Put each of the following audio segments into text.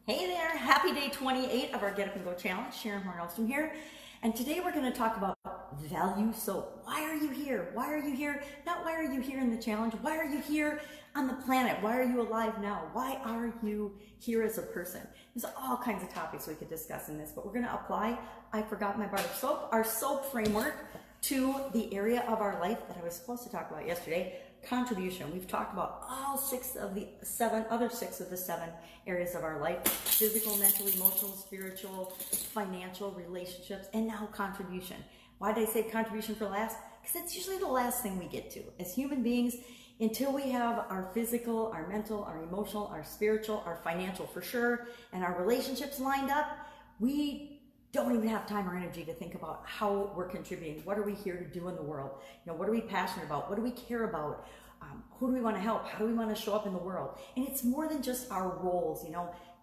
Hey there, happy day 28 of our Get Up and Go Challenge. Sharon Horne-Ellstrom here. And today we're going to talk about value soap. Why are you here? Why are you here? Not why are you here in the challenge? Why are you here on the planet? Why are you alive now? Why are you here as a person? There's all kinds of topics we could discuss in this, but we're going to apply, I forgot my bar of soap, our soap framework to the area of our life that I was supposed to talk about yesterday, contribution. We've talked about all six of the seven areas of our life: physical, mental, emotional, spiritual, financial, relationships, and now contribution. Why did I say contribution for last? Because it's usually the last thing we get to. As human beings, until we have our physical, our mental, our emotional, our spiritual, our financial for sure, and our relationships lined up, we don't even have time or energy to think about how we're contributing. What are we here to do in the world? What are we passionate about? What do we care about? Who do we want to help? How do we want to show up in the world? And it's more than just our roles,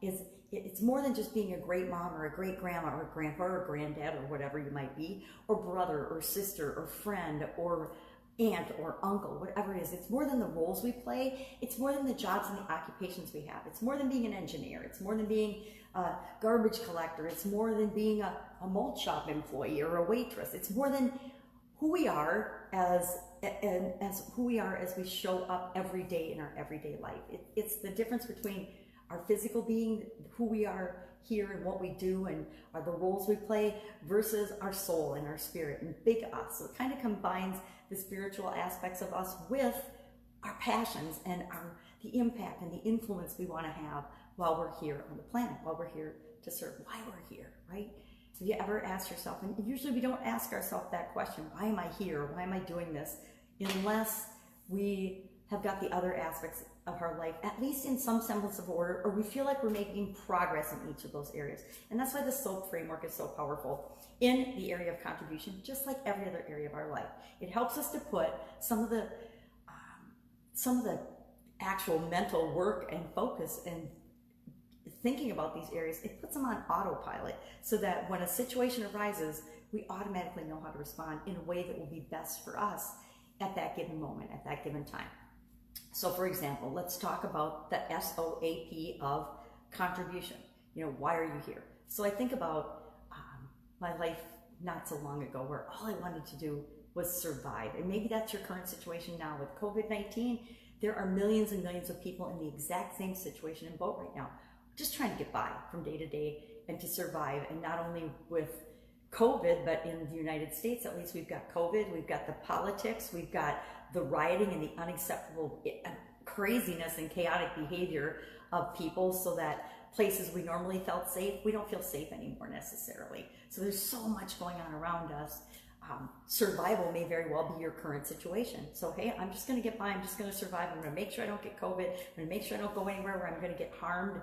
it's more than just being a great mom or a great grandma or a grandpa or a granddad or whatever you might be, or brother or sister or friend or aunt or uncle, whatever it is. It's more than the roles we play. It's more than the jobs and the occupations we have. It's more than being an engineer. It's more than being a garbage collector. It's more than being a mulch shop employee or a waitress. It's more than who we are as who we are as we show up every day in our everyday life. It's the difference between our physical being, who we are here and what we do and are the roles we play, versus our soul and our spirit and big us. So it kind of combines the spiritual aspects of us with our passions and the impact and the influence we want to have while we're here on the planet, while we're here to serve, why we're here, right? Have you ever asked yourself, and usually we don't ask ourselves that question, why am I here? Why am I doing this? Unless we have got the other aspects of our life, at least in some semblance of order, or we feel like we're making progress in each of those areas. And that's why the SOAP framework is so powerful in the area of contribution, just like every other area of our life. It helps us to put some of the actual mental work and focus and thinking about these areas, it puts them on autopilot so that when a situation arises, we automatically know how to respond in a way that will be best for us at that given moment, at that given time. So for example, let's talk about the SOAP of contribution. Why are you here? So I think about my life not so long ago where all I wanted to do was survive. And maybe that's your current situation now with COVID-19. There are millions and millions of people in the exact same situation and boat right now, just trying to get by from day to day and to survive. And not only with COVID, but in the United States, at least, we've got COVID, we've got the politics, we've got the rioting and the unacceptable craziness and chaotic behavior of people, so that places we normally felt safe, we don't feel safe anymore necessarily. So there's so much going on around us. Survival may very well be your current situation. So hey, I'm just going to get by, I'm just going to survive, I'm going to make sure I don't get COVID, I'm going to make sure I don't go anywhere where I'm going to get harmed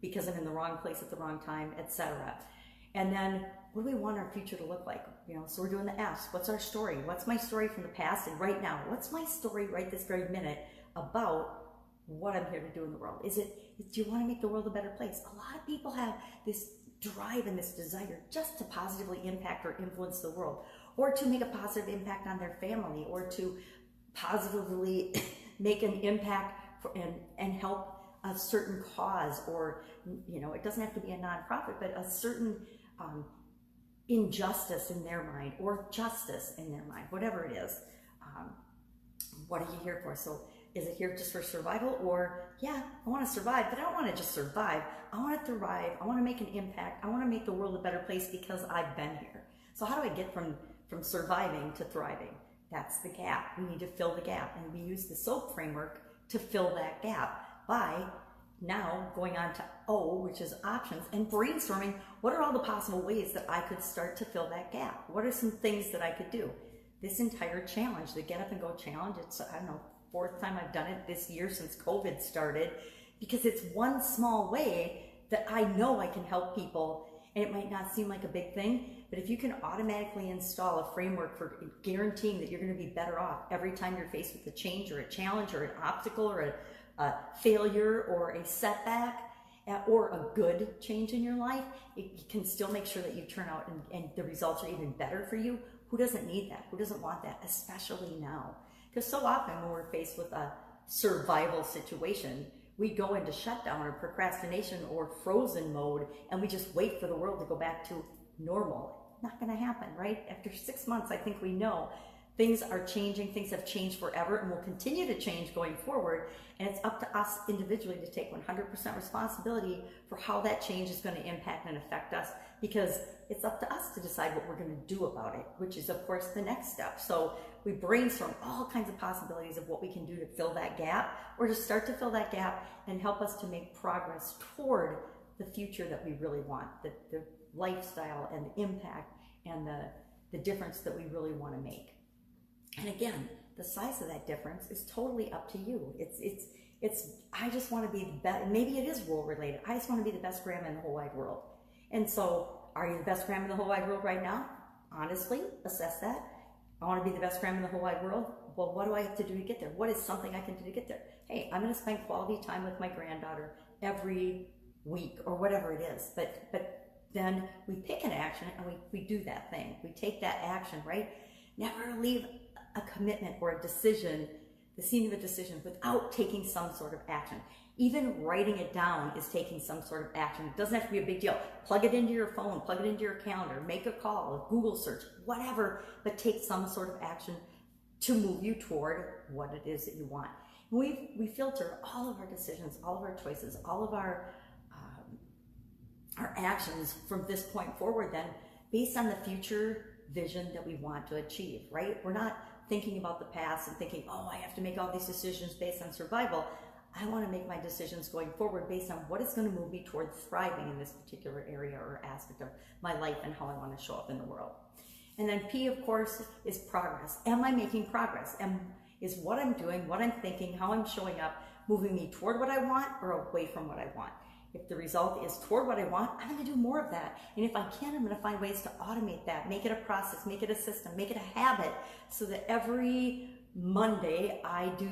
because I'm in the wrong place at the wrong time, etc. And then, what do we want our future to look like? So we're doing the F's. What's our story? What's my story from the past and right now? What's my story right this very minute about what I'm here to do in the world? Do you want to make the world a better place? A lot of people have this drive and this desire just to positively impact or influence the world, or to make a positive impact on their family, or to positively make an impact and help a certain cause, or it doesn't have to be a nonprofit, but a certain injustice in their mind, or justice in their mind, whatever it is. What are you here for? So is it here just for survival? Or, yeah, I want to survive, but I don't want to just survive. I want to thrive. I want to make an impact. I want to make the world a better place because I've been here. So how do I get from surviving to thriving? That's the gap. We need to fill the gap. And we use the SOAP framework to fill that gap by now going on to O, which is options, and brainstorming what are all the possible ways that I could start to fill that gap. What are some things that I could do? This entire challenge, the Get Up and Go Challenge, it's, I don't know, 4th time I've done it this year since COVID started, because it's one small way that I know I can help people. And it might not seem like a big thing, but if you can automatically install a framework for guaranteeing that you're going to be better off every time you're faced with a change or a challenge or an obstacle or a failure or a setback or a good change in your life, it can still make sure that you turn out and the results are even better for you. Who doesn't need that? Who doesn't want that? Especially now. Because so often when we're faced with a survival situation, we go into shutdown or procrastination or frozen mode and we just wait for the world to go back to normal. Not going to happen, right? After 6 months, I think we know things are changing. Things have changed forever and will continue to change going forward. And it's up to us individually to take 100% responsibility for how that change is going to impact and affect us, because it's up to us to decide what we're going to do about it, which is, of course, the next step. So we brainstorm all kinds of possibilities of what we can do to fill that gap, or to start to fill that gap and help us to make progress toward the future that we really want, the lifestyle and the impact and the difference that we really want to make. And again, the size of that difference is totally up to you. I just want to be the best. Maybe it is role related. I just want to be the best grandma in the whole wide world. And so, are you the best grandma in the whole wide world right now? Honestly, assess that. I want to be the best grandma in the whole wide world. Well, what do I have to do to get there? What is something I can do to get there? Hey, I'm going to spend quality time with my granddaughter every week or whatever it is. But then we pick an action and we do that thing. We take that action, right? Never leave a commitment or a decision, the scene of a decision, without taking some sort of action. Even writing it down is taking some sort of action. It doesn't have to be a big deal. Plug it into your phone, plug it into your calendar, make a call, a Google search, whatever, but take some sort of action to move you toward what it is that you want. We filter all of our decisions, all of our choices, all of our actions from this point forward then based on the future vision that we want to achieve, right? We're not thinking about the past and thinking, oh, I have to make all these decisions based on survival. I want to make my decisions going forward based on what is going to move me toward thriving in this particular area or aspect of my life and how I want to show up in the world. And then P, of course, is progress. Am I making progress? Is what I'm doing, what I'm thinking, how I'm showing up, moving me toward what I want or away from what I want? If the result is toward what I want, I'm going to do more of that. And if I can, I'm going to find ways to automate that, make it a process, make it a system, make it a habit, so that every Monday I do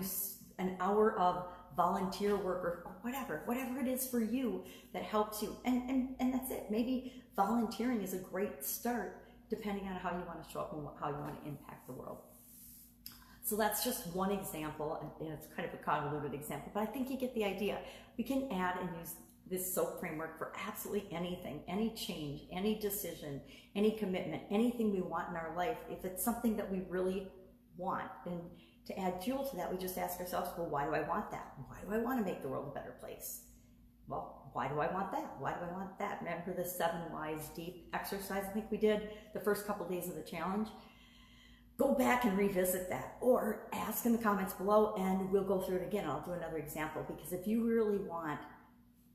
an hour of volunteer work or whatever it is for you that helps you. And that's it. Maybe volunteering is a great start depending on how you want to show up and how you want to impact the world. So that's just one example, and it's kind of a convoluted example, but I think you get the idea. We can add and use this SOAP framework for absolutely anything, any change, any decision, any commitment, anything we want in our life, if it's something that we really want. And to add fuel to that, we just ask ourselves, well, why do I want that? Why do I want to make the world a better place? Well, why do I want that? Why do I want that? Remember the 7 Whys Deep exercise I think we did the first couple of days of the challenge? Go back and revisit that, or ask in the comments below and we'll go through it again. I'll do another example, because if you really want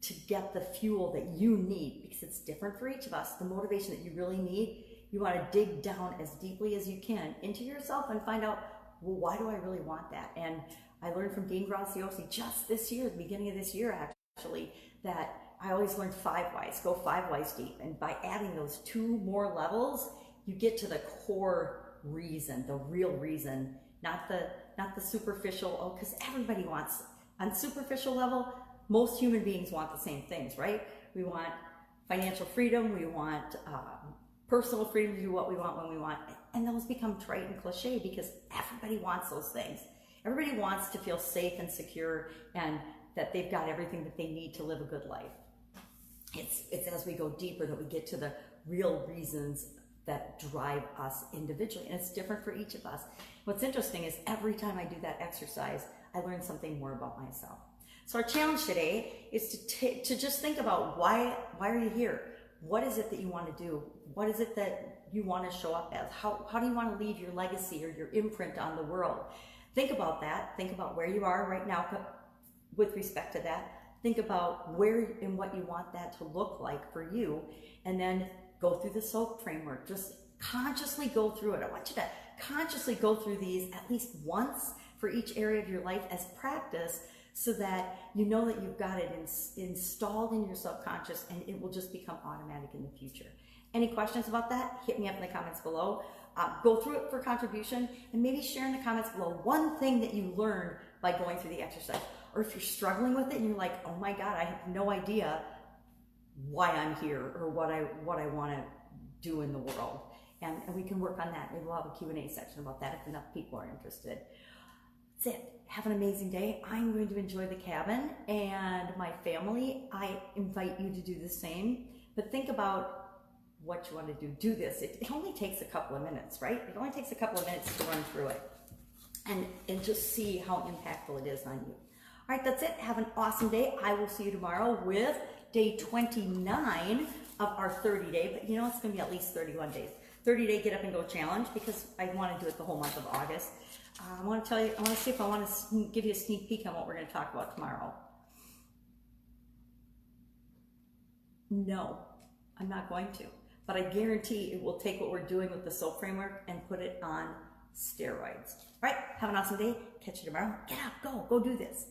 to get the fuel that you need, because it's different for each of us, the motivation that you really need, you want to dig down as deeply as you can into yourself and find out, well, why do I really want that? And I learned from Dean Graziosi just this year, the beginning of this year actually, that I always learned 5 whys, go 5 whys deep. And by adding those 2 more levels, you get to the core reason, the real reason, not the superficial, oh, because everybody wants, on superficial level, most human beings want the same things, right? We want financial freedom, we want personal freedom to do what we want when we want, and those become trite and cliche because everybody wants those things. Everybody wants to feel safe and secure and that they've got everything that they need to live a good life. It's as we go deeper that we get to the real reasons that drive us individually, and it's different for each of us. What's interesting is every time I do that exercise, I learn something more about myself. So our challenge today is to just think about why are you here? What is it that you want to do? What is it that you want to show up as? How do you want to leave your legacy or your imprint on the world? Think about that. Think about where you are right now with respect to that. Think about where and what you want that to look like for you, and then go through the SOAP framework. Just consciously go through it. I want you to consciously go through these at least once for each area of your life as practice, so that you know that you've got it installed in your subconscious and it will just become automatic in the future. Any questions about that? Hit me up in the comments below. Go through it for contribution, and maybe share in the comments below one thing that you learned by going through the exercise. Or if you're struggling with it and you're like, oh my God, I have no idea why I'm here or what I want to do in the world. And we can work on that. Maybe we'll have a Q&A section about that if enough people are interested. That's it. Have an amazing day. I'm going to enjoy the cabin and my family. I invite you to do the same, but think about what you want to do. Do this. It only takes a couple of minutes, right? It only takes a couple of minutes to run through it and just see how impactful it is on you. All right, that's it. Have an awesome day. I will see you tomorrow with day 29 of our 30-day, but you know, it's going to be at least 31 days. 30-day Get Up and Go Challenge, because I want to do it the whole month of August. I want to see if I want to give you a sneak peek on what we're going to talk about tomorrow. No, I'm not going to, but I guarantee it will take what we're doing with the soap framework and put it on steroids. All right, have an awesome day. Catch you tomorrow. Get up, go do this.